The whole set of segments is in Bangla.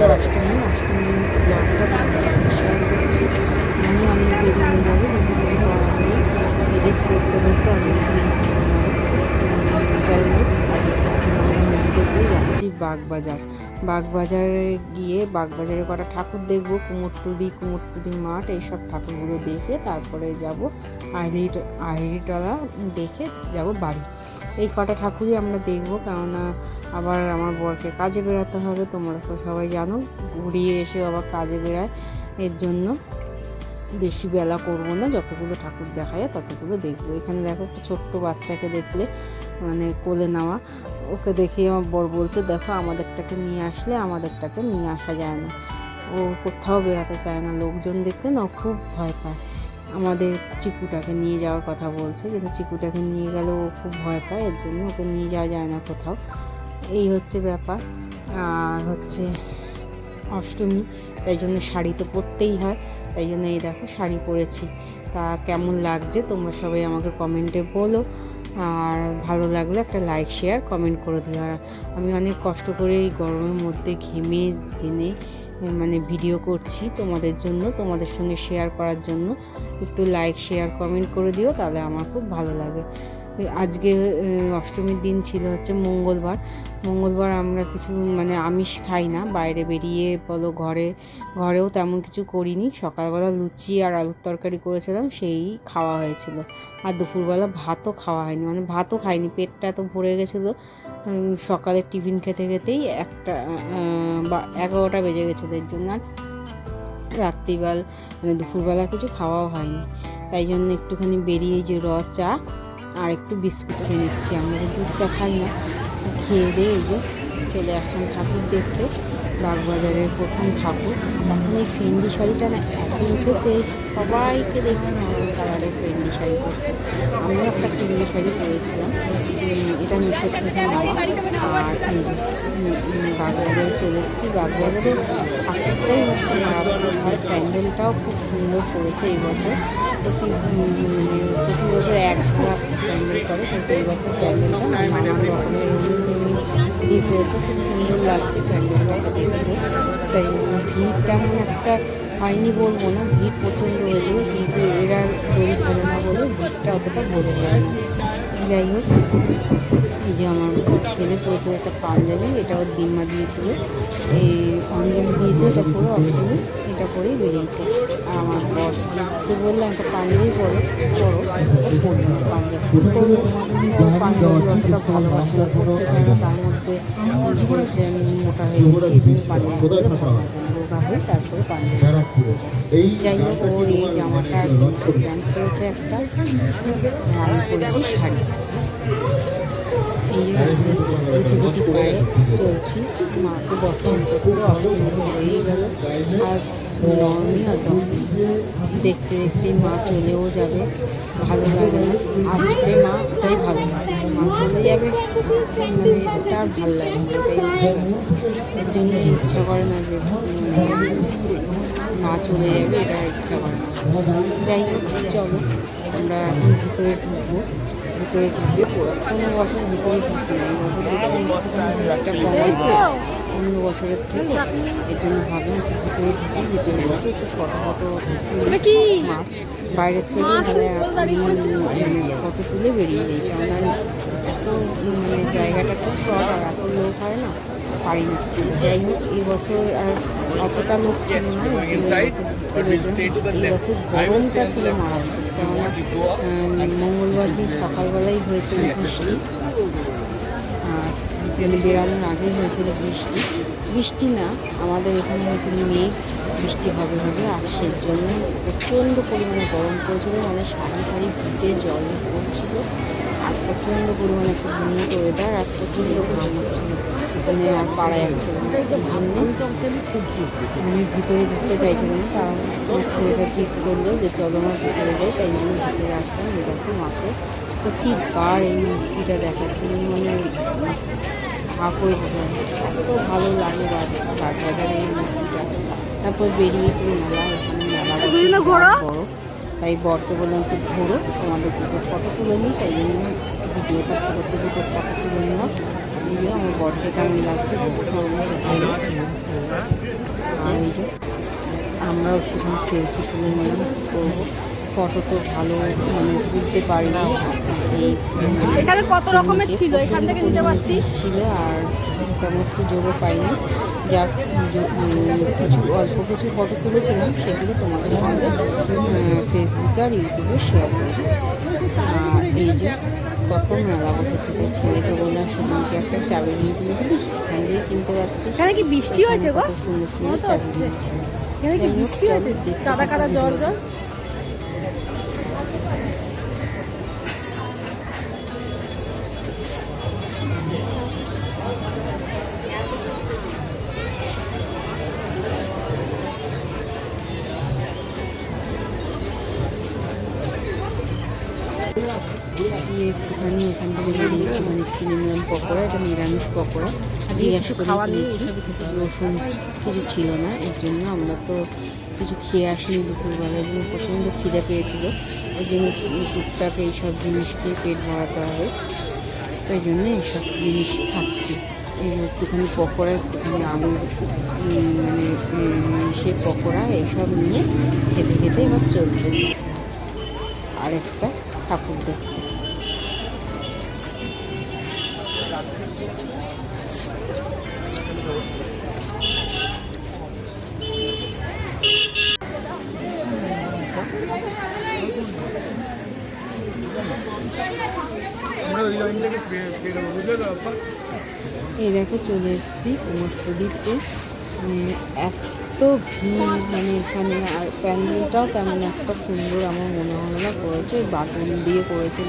হচ্ছে অষ্টমীর ব্লগটা তোমাদের সঙ্গে শেয়ার করছি। জানি অনেক দেরি হয়ে যাবে, কিন্তু কিছু করার নেই, এডিট করতে করতে অনেক দিন হয়ে গেল। যাই হোক, এখন আমরা মেন রোড দিয়ে যাচ্ছি বাগবাজারে গিয়ে বাগবাজারে কটা ঠাকুর দেখবো, কুমোরটুলি মাঠ, এইসব ঠাকুরগুলো দেখে তারপরে যাব আহিরিটলা দেখে যাব বাড়ি। এই কটা ঠাকুরই আমরা দেখবো, কেননা আবার আমার বরকে কাজে বেরোতে হবে। তোমরা তো সবাই জানো, ঘুরিয়ে এসে আবার কাজে বেরায়, এর জন্য বেশি বেলা করবো না, যতগুলো ঠাকুর দেখা যায় ততগুলো দেখবো। এখানে দেখো একটা ছোট্ট বাচ্চাকে দেখলে, মানে কোলে নেওয়া, ওকে দেখে আমার বর বলছে, দেখো আমাদেরটাকে নিয়ে আসলে আমাদেরটাকে নিয়ে আসা যায় না, ও কোথাও বেরোতে চায় না, লোকজন দেখলে না ও খুব ভয় পায়। আমাদের চিকুটাকে নিয়ে যাওয়ার কথা বলছে, কিন্তু চিকুটাকে নিয়ে গেলে ও খুব ভয় পায়, এর জন্য ওকে নিয়ে যাওয়া যায় না কোথাও। এই হচ্ছে ব্যাপার। আর হচ্ছে অষ্টমী, তাই জন্য শাড়ি তো পরতেই হয়, তাই জন্য এই দেখো শাড়ি পরেছি। তা কেমন লাগছে তোমরা সবাই আমাকে কমেন্টে বলো, আর ভালো লাগলে একটা লাইক শেয়ার কমেন্ট করে দিও। আর আমি অনেক কষ্ট করে এই গরমের মধ্যে ঘেমে দিনে মানে ভিডিও করছি তোমাদের জন্য, তোমাদের সঙ্গে শেয়ার করার জন্য। একটু লাইক শেয়ার কমেন্ট করে দিও, তাহলে আমার খুব ভালো লাগে। আজকে অষ্টমীর দিন ছিল হচ্ছে মঙ্গলবার আমরা কিছু মানে আমিষ খাই না, বাইরে বেরিয়ে বলো ঘরেও তেমন কিছু করিনি। সকালবেলা লুচি আর আলুর তরকারি করেছিলাম, সেই খাওয়া হয়েছিল। আর দুপুরবেলা ভাতও খাওয়া হয়নি, মানে ভাতও খাইনি, পেটটা এত ভরে গেছিলো। সকালে টিফিন খেতে খেতেই 11টা বেজে গেছিলো, এর জন্য আর রাত্রিবেলা মানে দুপুরবেলা কিছু খাওয়াও হয়নি। তাই জন্য একটুখানি বেরিয়ে যে চা আর একটু বিস্কুট খেয়ে নিচ্ছি। আমরা দুধ চা খাই না, খেয়ে দিয়ে এই যে চলে আসলাম ঠাকুর দেখতে। বাগবাজারের প্রথম ঠাকুর। এখন এই ফেন্ডি শাড়িটা না এত উঠেছে, সবাইকে দেখছি নানান কালারের ফেন্ডি শাড়ি পরতে। আমিও একটা ফেন্ডি শাড়ি পরেছিলাম, এটা মিশো থেকে নেওয়া। আর এই যে বাগবাজারে চলে এসেছি। বাগবাজারে ঠাকুরটাই হচ্ছে মারাত্মক হয়, প্যান্ডেলটাও খুব সুন্দর করেছে এই বছর। প্রতি বছর এক লাখ প্যান্ডেল করে, কিন্তু এই বছর প্যান্ডেলটা নানান রকমের রঙিন দিয়ে করেছে, খুব সুন্দর লাগছে প্যান্ডেলটাকে দেখতে। তাই ভিড় তেমন একটা হয়নি বলবো না, ভিড় প্রচণ্ড হয়েছিল, কিন্তু এরা দড়ি ফেলে না বলে ভিড়টা অতটা বোঝা যায় না। যাই হোক, এই যে আমার ছেলে পরেছিল একটা পাঞ্জাবি, এটা ওর দিনমা দিয়েছিল, এই অঞ্জলি দিয়েছে, এটা পরে অষ্টমী এটা পরেই বেরিয়েছে। আর আমার বরকে বললাম একটা পাঞ্জাবি পরো, পাঞ্জাবি পাঞ্জাবি অতটা ভালোবাসে না, পরতে চায় না। তার মধ্যে বলছে আমি মোটা হয়ে গেছি, এই জন্য পাঞ্জাবি পরলে ভালো লাগে, রোগা হয়ে তারপরে পাঞ্জাবি। যাই হোক, ওর এই জামাটা জিন্সের প্যান্ট পরেছে একটা, আমি পরেছি শাড়ি। এই গুটি পায়ে চলছি মাকে দর্শন করতে। অষ্টমী হয়েই গেল, আর নবমী আর দশমী দেখতে দেখতে মা চলেও যাবে, ভালো লাগে না। আসবে মা, ওটাই ভালো লাগে, মা চলে যাবে মানে ওটা আর ভালো লাগে না, ওটাই হচ্ছে ব্যাপার। এর জন্য ইচ্ছা করে না যে মা চলে যাবে, এটা ইচ্ছা করে না। যাই হোক, চলো আমরা এখন ভিতরে ঢুকবো। ভিতরে ঢুকে কোনো বছর ভিতরে ঢুকি না, এই বছর দেখতে একটা কম আছে অন্য বছরের থেকে, এর জন্য ভাবলাম ভিতরে ঢুকে একটু ফটো মাঠ বাইরের থেকে মানে ফটো তুলে বেরিয়ে যাই, কেননা এত মানে জায়গাটা খুব শর্ট আর এত লোক হয় না, পারি না। যাই হোক, এই বছর আর অতটা লোক ছিল না, এই বছর গরমটা ছিল মারাত্মক, কেননা মঙ্গলবার দিন সকালবেলাই হয়েছিল বৃষ্টি, আর মানে বেরানোর আগেই হয়েছিল বৃষ্টি না, আমাদের এখানে হয়েছিল মেঘ, বৃষ্টি হবে, আর সেই জন্য প্রচণ্ড পরিমাণে গরম পড়েছিল, মানে শাড়ি ভিজে জল পড়ছিল, আর প্রচণ্ড পরিমাণে একটা ঘুমিয়ে ওয়েদার, আর প্রচণ্ড ঘাম হচ্ছিল, ওখানে আর পারা যাচ্ছিল না। এই জন্যে আমি ভিতরে ঢুকতে চাইছিলাম, কারণ আমার ছেলেটা জিদ করলো যে চলো আমার ভিতরে যাই, তাই জন্য ভিতরে আসলাম। দেখো মাকে প্রতিবার এই মূর্তিটা দেখার জন্য মানে করে বোঝা এত ভালো লাগে বাগবাজারে এই মূর্তিটা। তারপর বেরিয়ে তো মেলা, এখানে মেলা বড়, তাই বরকে বললাম একটু ঘোরো, তোমাদের দুটো ফটো তুলে নিই, তাই জন্য ভিডিও করতে দুটো ফটো তুলে নিলাম। এই যে আমার বরকে কেমন লাগছে আর এই যে আমরাও একটুখানি সেলফি তুলে নিলাম। কী করবো, ফটো তো ভালো মানে তুলতে পারিনি। এই এখানে কত রকমের ছিল, এখান থেকে নিতে পারতি ছিল আর তেমন সুযোগও পাইনি। যা কিছু অল্প কিছু ফটো তুলেছিলাম সেগুলো তোমাদের সঙ্গে ফেসবুকে আর ইউটিউবে শেয়ার করবো। আর এই যে কত মেলা বসেছে, তাই ছেলেকে বললাম সেদিনকে একটা চাবি নিয়ে কিনেছিলি, সেখান দিয়ে কিনতে পারতিস। এখানে কি বৃষ্টি হয়েছে গো? সুন্দর সুন্দর চাবি দিচ্ছিল। এখানে কি বৃষ্টি হয়েছে? কাদা কাদা জল জল। একটুখানি ওখান থেকে বেরিয়ে একটুখানি কিনে নিলাম পকোড়া। এটা নিরামিষ পকোড়া। জিজ্ঞাসা করে কিনেছি, রসুন কিছু ছিল না, এর জন্য আমরা তো কিছু খেয়ে আসিনি দুপুরবেলার জন্য। প্রচণ্ড খিদে পেয়েছিল, ওই জন্য টুকটাক এইসব জিনিস খেয়ে পেট ভরাতে হবে, ওই জন্য এইসব জিনিস খাচ্ছি। এই যে একটুখানি পকোড়া, একটুখানি আলু মানে সে পকোড়া এইসব নিয়ে খেতে খেতে এবার চলছে আরেকটা ঠাকুর দেখতে। এই দেখো চলে এসেছি কুমোরটুলিতে। এত ভিড় মানে এখানে, আর প্যান্ডেলটাও তেমন একটা সুন্দর আমার মনে হলো না করেছে, বাটন দিয়ে করেছিল।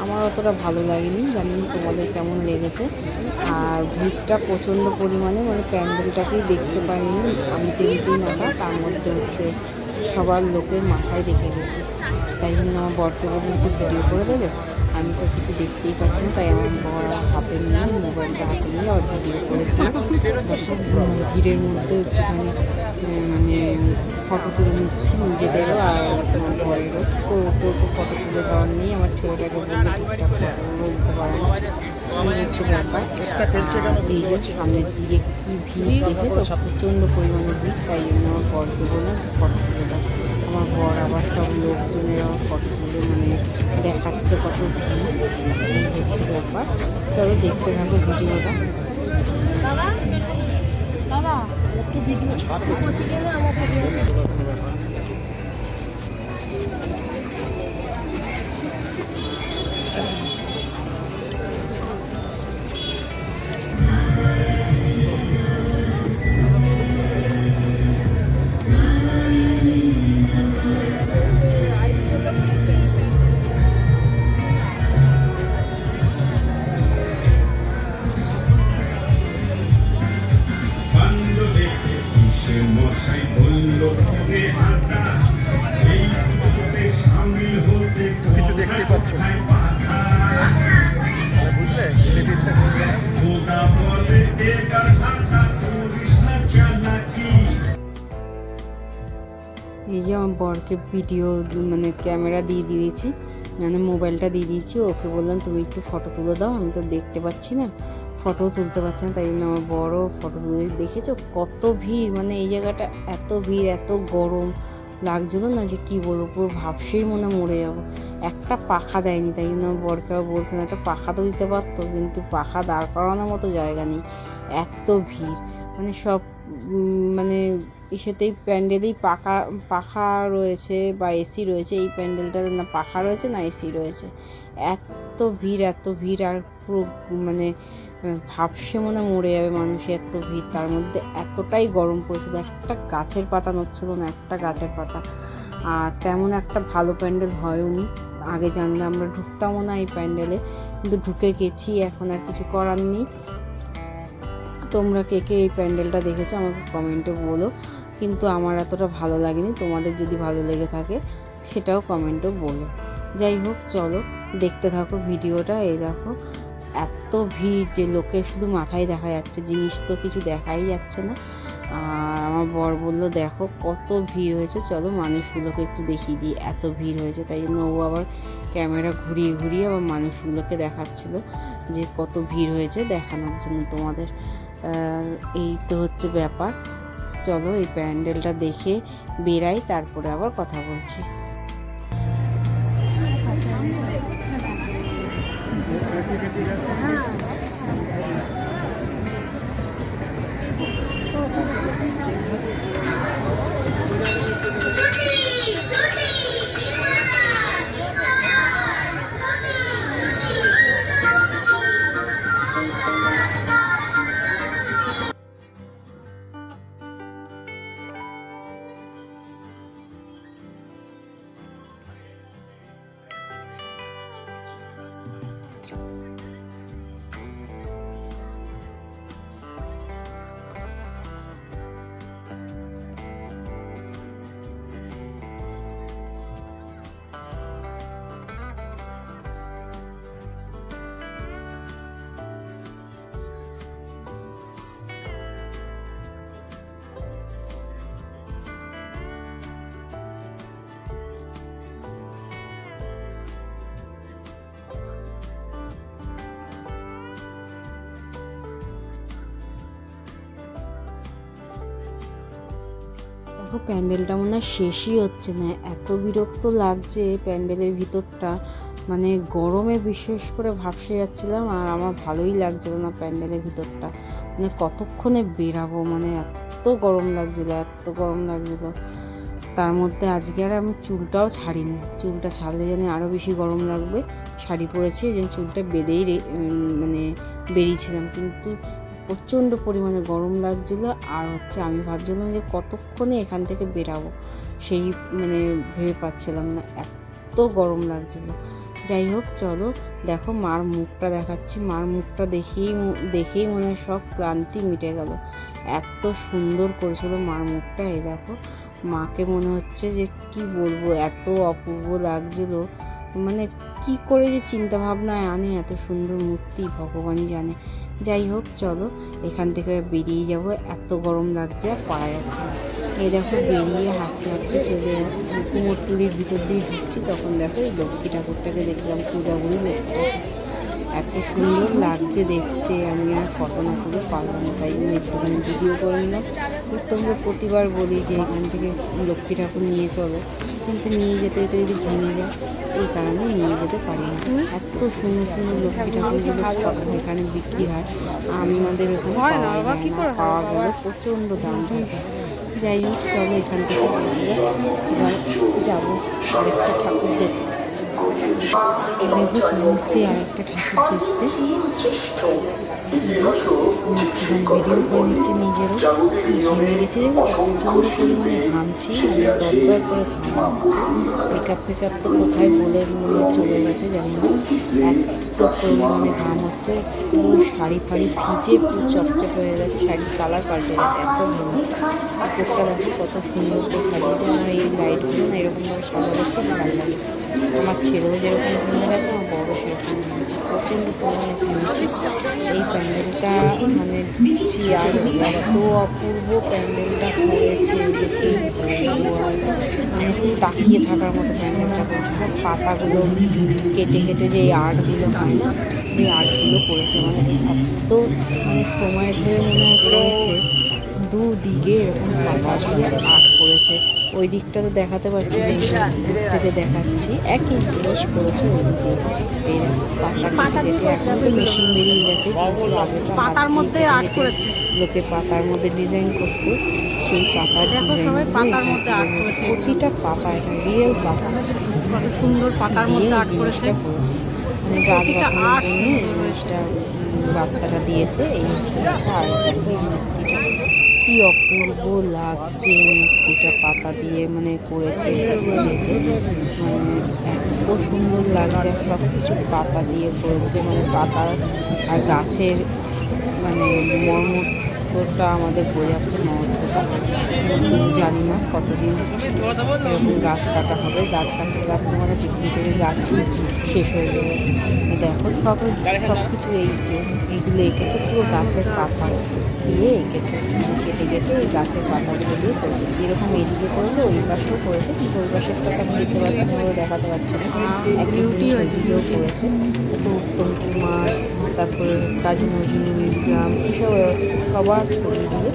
আমার অতটা ভালো লাগেনি, জানি না তোমাদের কেমন লেগেছে। আর ভিড়টা প্রচণ্ড পরিমাণে, মানে প্যান্ডেলটাকেই দেখতে পাইনি আমি 3 নাগাদ। তার মধ্যে হচ্ছে সবার লোকের মাথায় দেখে গেছি, তাই জন্য আমার বরকে বলে একটু ভিডিও করে দেবে। আমি তো কিছু দেখতেই পাচ্ছি না, তাই আমার বর হাতে নিয়ে মোবাইলটা হাতে নিয়ে আর ভিডিও করে দিই। দেখো ভিড়ের মধ্যে একটুখানি মানে ফটো তুলে নিচ্ছি নিজেদেরও আর আমার বরেরও। কী করবো, কেউ তো ফটো তুলে দেওয়ার নেই। আমার ছেলেটাকে বললে ঠিকঠাক ফটোগুলো দিতে পারে না, এই হচ্ছে ব্যাপার। এই যে সামনের দিকে কী ভিড় দেখেছো, প্রচণ্ড পরিমাণে ভিড়, তাই জন্য আমার বরকে বললাম ফটো তুলে দাও। আমার বর আবার সব লোকজনের আমার ফটো তুলে মানে দেখাচ্ছে কত ভিড়, এই হচ্ছে ব্যাপার। চলো দেখতে থাকো ভিডিওটা। কিছু দেখতে পাচ্ছ বুঝলে, এই যে আমার বরকে ভিডিও মানে ক্যামেরা দিয়ে দিয়েছি, মানে মোবাইলটা দিয়ে দিয়েছি। ওকে বললাম তুমি একটু ফটো তুলে দাও, আমি তো দেখতে পাচ্ছি না, ফটো তুলতে পারছি না। তাই জন্য আমার বড় ফটো তুলে। দেখেছো কত ভিড়, মানে এই জায়গাটা এত ভিড়, এত গরম লাগছিল না যে কি বলবো, পুরো ভাবছেই মনে মরে যাবো। একটা পাখা দেয়নি, তাই জন্য আমার বরকেও বলছে না একটা পাখা তো দিতে পারতো, কিন্তু পাখা দাঁড় করানোর মতো জায়গা নেই, এত ভিড়। মানে সব মানে ইসেতেই প্যান্ডেলেই পাখা রয়েছে বা এসি রয়েছে, এই প্যান্ডেলটাতে না পাখা রয়েছে না এসি রয়েছে। এত ভিড় এত ভিড়, আর পুরো মানে ভাবছে মনে মরে যাবে মানুষ, এত ভিড়। তার মধ্যে এতটাই গরম পড়েছিল, একটা গাছের পাতা নড়ছিল না, একটা গাছের পাতা। আর তেমন একটা ভালো প্যান্ডেল হয়নি, আগে জানলে আমরা ঢুকতামও না এই প্যান্ডেলে, কিন্তু ঢুকে গেছি, এখন আর কিছু করার নেই। তোমরা কে কে এই প্যান্ডেলটা দেখেছো আমাকে কমেন্টে বলো, কিন্তু আমার এতটা ভালো লাগেনি। তোমাদের যদি ভালো লেগে থাকে সেটাও কমেন্টে বলো। যাই হোক চলো দেখতে থাকো ভিডিওটা। এই দেখো এত ভিড় যে লোকের শুধু মাথায় দেখা যাচ্ছে, জিনিস তো কিছু দেখাই যাচ্ছে না, আর আমার বর বললো দেখো কত ভিড় হয়েছে, চলো মানুষগুলোকে একটু দেখিয়ে দিই, এত ভিড় হয়েছে। তাই জন্য ও আবার ক্যামেরা ঘুরিয়ে ঘুরিয়ে আবার মানুষগুলোকে দেখাচ্ছিল যে কত ভিড় হয়েছে দেখানোর জন্য তোমাদের। এই তো হচ্ছে ব্যাপার। চলো এই প্যান্ডেলটা দেখে বেরাই, তারপরে আবার কথা বলছি। দেখো প্যান্ডেলটা মনে হয় শেষই হচ্ছে না, এত বিরক্ত লাগছে প্যান্ডেলের ভিতরটা, মানে গরমে বিশেষ করে ভাবসে যাচ্ছিলাম। আর আমার ভালোই লাগছিল না প্যান্ডেলের ভিতরটা, মানে কতক্ষণে বেরাবো, মানে এত গরম লাগছিল, এত গরম লাগছিল। তার মধ্যে আজকে আর আমি চুলটাও ছাড়িনি, চুলটা ছাড়লে জানি আরও বেশি গরম লাগবে। শাড়ি পরেছি, এই জন্য চুলটা বেঁধেই মানে বেরিয়েছিলাম, কিন্তু প্রচণ্ড পরিমাণে গরম লাগছিলো। আর হচ্ছে আমি ভাবছিলাম যে কতক্ষণে এখান থেকে বেরাবো, সেই মানে ভেবে পাচ্ছিলাম না, এত গরম লাগছিলো। যাই হোক চলো দেখো মার মুখটা দেখাচ্ছি। মার মুখটা দেখেই মনে হয় সব ক্লান্তি মিটে গেল, এত সুন্দর করেছিল মার মুখটা। এই দেখো মাকে মনে হচ্ছে যে কি বলবো, এত অপূর্ব লাগছিল, মানে কি করে যে চিন্তা ভাবনায় আনে এত সুন্দর মূর্তি ভগবানই জানে। যাই হোক চলো এখান থেকে বেরিয়ে যাব, এত গরম লাগছে আর পারা যাচ্ছে না। এই দেখো বেরিয়ে হাঁটতে হাঁটতে চলে কুমোরটুলির ভিতর দিয়ে ঢুকছি, তখন দেখো এই লক্ষ্মী ঠাকুরটাকে দেখলাম, পূজা বলি লক্ষ্মী ঠাকুর, এত সুন্দর লাগছে দেখতে। আমি আর ফটো না তুলে পারলাম না, তাই জন্য একটুখানি ভিডিও করে নিলাম। তোমাকে প্রতিবার বলি যে এখান থেকে লক্ষ্মী ঠাকুর নিয়ে চলো, কিন্তু নিয়ে যেতে যেতে যদি ভেঙে যায় এই কারণে নিয়ে যেতে পারি না। এত সুন্দর সুন্দর লক্ষ্মী ঠাকুরগুলো এখানে বিক্রি হয়, আমাদের ওখানে পাওয়া যায় না, পাওয়া গেলে প্রচণ্ড দাম থাকে। যাই হোক চলো এখান থেকে বেরিয়ে এবার যাবো আরেকটা ঠাকুর দেখতে। দেখো চলে এসছি আরেকটা ঠাকুর দেখতে, ভিডিও করে নিচ্ছে নিজেরও। ঘেমে গেছে দেখেছি, প্রচণ্ড পরিমাণে ঘামছি, মানে দরদর করে ঘাম হচ্ছে। মেকআপ ফেকআপ তো কোথায় বলে চলে গেছে জানি না, এত পরিমাণে ঘাম হচ্ছে। পুরো শাড়ি ফাড়ি ভিজে পুরো চকচক হয়ে গেছে, শাড়ির কালার পাল্টে গেছে, এত ঘেমেছে। ঠাকুরটা দেখো কত সুন্দর করে সাজিয়েছে। আমার এই লাইটগুলো না এরকমভাবে সাজালে খুব ভালো লাগে। আমার ছেলেও যেরকম ঘুমিয়ে গেছে, আমার বড়ো সেরকম ঘুমিয়েছে, প্রচণ্ড পরিমাণে ঘুমিয়েছে। এই প্যান্ডেলটা মানে ঢুকছি আর এত অপূর্ব প্যান্ডেলটা করেছে যে সেই মানে তাকিয়ে থাকার মতো প্যান্ডেলটা করেছে। পাতাগুলো কেটে কেটে যে আর্টগুলো হয় না, এই আর্টগুলো করেছে, মানে এত মানে সময় ধরে মনে হয় করেছে। দুদিকে এরকম পাতা দিয়ে আর্ট করেছে। ওই দিকটা তো দেখাতে পারছি না, থেকে দেখাচ্ছি একই জিনিস করেছে। ওইদিকে পাতা কেটে এখন তো মেশিন বেরিয়ে গেছে, পাতার মধ্যে আর্ট করেছে, লোকে পাতার মধ্যে ডিজাইন করতো, সেই পাতার পাতার মধ্যে আর্ট করেছে। প্রতিটা পাতা এটা রিয়েল পাতা, কত সুন্দর পাতার মধ্যে আর্ট করেছে। মানে গাছ বাঁচানোর জন্য এই জিনিসটা বার্তাটা দিয়েছে। এই হচ্ছে আর কি অপূর্ব লাগছে মূর্তিটা, পাতা দিয়ে মানে করেছে বুঝেছে, মানে এত সুন্দর লাগছে। সব কিছু পাতা দিয়ে করেছে, মানে পাতা আর গাছের মানে মর্মটা আমাদের বোঝাচ্ছে, মর্মটা টাকা। জানি না কতদিন এরকম গাছ কাটা হবে, গাছ কাটতে কাটতে মানে পৃথিবী থেকে গাছই শেষ হয়ে যাবে। দেখো সব কিছু এইগুলো এঁকেছে পুরো গাছের পাতা দিয়ে এঁকেছে, কেটে কেটে এই গাছের পাতাগুলো দিয়ে করেছে। যেরকম এদিকে করেছে ওই পাশেও করেছে, কিন্তু ওই পাশের কথা আমি দেখতে পাচ্ছি না, ওরা দেখাতে পারছে না। বিউটি হয়েছে ভিডিও করেছে তো উত্তম কুমার, তারপরে কাজী নজরুল ইসলাম, এসব সবার ছবি দিয়ে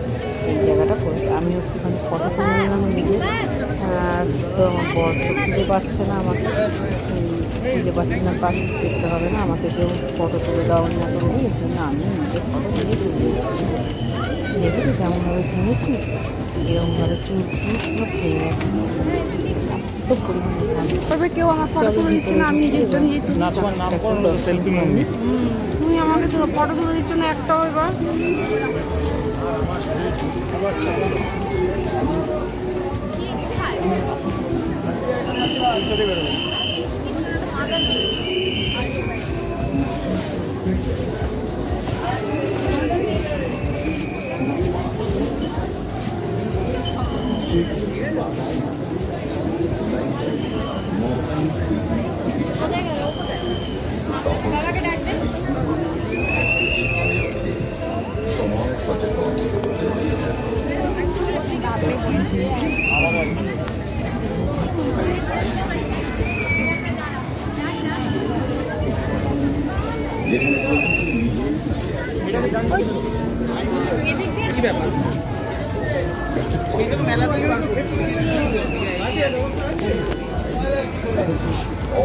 এই জায়গাটা করেছে। আমি একটুখানি ফটো তুলে নিলাম নিজে, তো আমার বর তো খুঁজে পাচ্ছে না আমাকে, খুঁজে পাচ্ছি না, পাশে দেখতে হবে না আমাকে, কেউ ফটো তুলে দেওয়ার মতো নেই, এর জন্য আমি নিজের ফটো নিজে তুলে দিচ্ছি। দেখি কেমনভাবে কিনেছি, এরকমভাবে চুল সব খেয়ে গেছে, এত পরিমাণে ভালো। তবে কেউ আমার ফটো তুলে দিচ্ছে না, আমি নিজেরটা নিজেই তুলি। না তোমার নাম করো সেলফি মন্দির। তুমি আমাকে তো ফটো তুলে দিচ্ছ না একটাও এবার।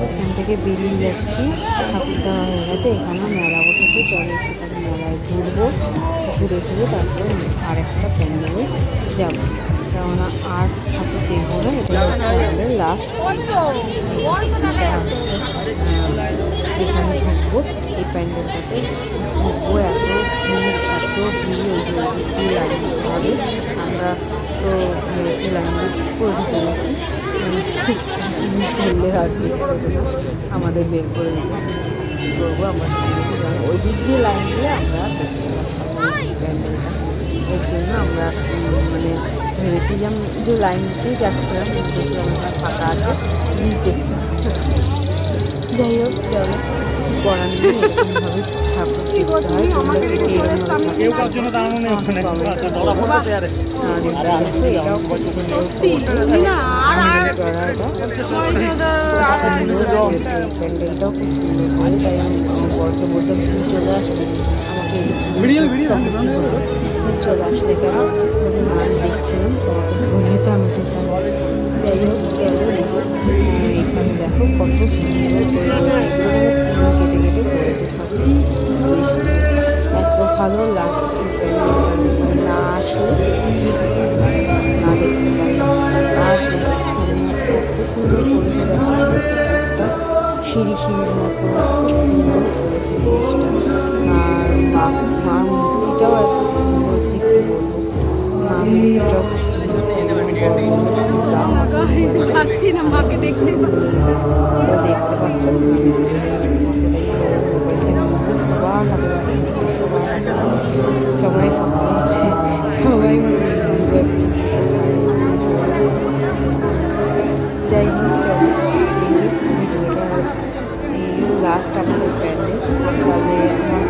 এখান থেকে বেরিয়ে যাচ্ছি, ঠাকুর দেওয়া হয়ে গেছে, এখানেও মেলা বসেছে, চলে একটুখানি মেলায় ঘুরবো, ঘুরে ঘুরে তারপরে আর একটা প্যান্ডেলে যাবো, কেননা আর ঠাকুর দেখবো না, এটা হচ্ছে আমাদের লাস্ট। এখানে ঢুকবো, এই প্যান্ডেলটাতে ঢুকবো, এত ভিড় এত ভিড়, ওই যে দিয়ে লাইন দিতে হবে, আমরা তো লাইন করে ঢুকে গেছি, ফেললে আর বের করবে না, আমাদের বের করে দিতে করবো, আমরা ওই দিক দিয়ে লাইন দিয়ে আমরা দেখতে পারতাম প্যান্ডেলটা। এর জন্য আমরা মানে ভেবেছিলাম যে লাইন দিতেই যাচ্ছিলাম, দেখলাম আমরা ফাঁকা আছে, বীজ দেখছি। যাই হোক চলো, করার নেই, এরকমভাবে ঠাকুর দেখতে হয়, তোমরা প্যান্ডেলটাও খুব সুন্দর করে, তাই আমি বরকে বলছিলাম তুমি চলে আসতে, আমাকে চলে আসতে কেন, বলছে না আমি দেখছিলাম তোমাকে বলে তো আমি যেতাম। যাই হোক চলো, এখানে দেখো কত সুন্দর কেটে কেটে করেছে ঠাকুর, এত ভালো লাগছে। না আসলে না দেখতে পারি, আসলে এত সুন্দর করেছে, দেখো একটা সিঁড়ি সিঁড়ির মতো সুন্দর করেছে জিনিসটা, আর মার মূর্তিটাও এত সুন্দর যে কী বলবো, মার মূর্তিটাও খুব পাচ্ছি না, মাকে দেখতেই পাচ্ছি না। দেখতে পাচ্ছ সবাই ফটো দিচ্ছে, সবাই যাই হোক চলো, ভিডিওটা এই লাস্ট আমাদের প্যান্ডেল। তাহলে আমার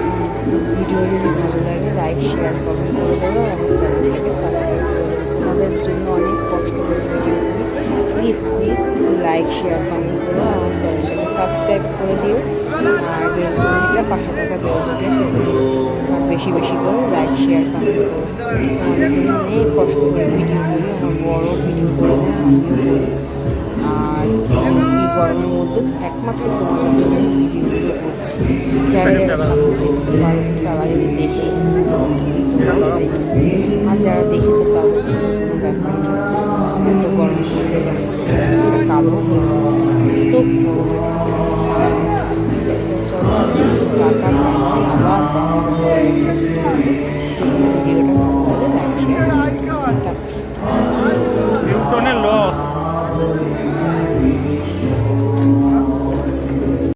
ভিডিও যদি ভালো লাগে লাইক শেয়ার কমেন্ট করে দেবো, আমার চ্যানেলটাকে সাবস্ক্রাইব করে দেবো, তোমাদের জন্য অনেক কষ্ট করে ভিডিও করি, please please like share comment করো, আমার চ্যানেলটাকে সাবস্ক্রাইব করে দিও, আর বেলঘন্টিটা পাশে থাকা বেলঘন্টিটা টিপে দিও, আর বেশি বেশি করে লাইক শেয়ার কমেন্ট করো। তোমাদের জন্য অনেক কষ্ট করে ভিডিও করি, আমার বড় ভিডিও করে দেয়, আমিও করি, আর এই গরমের মধ্যে একমাত্র তোমাদের জন্য ভিডিওগুলো করছি, যারা যারা ঠাকুর দেখতে পারো তারাই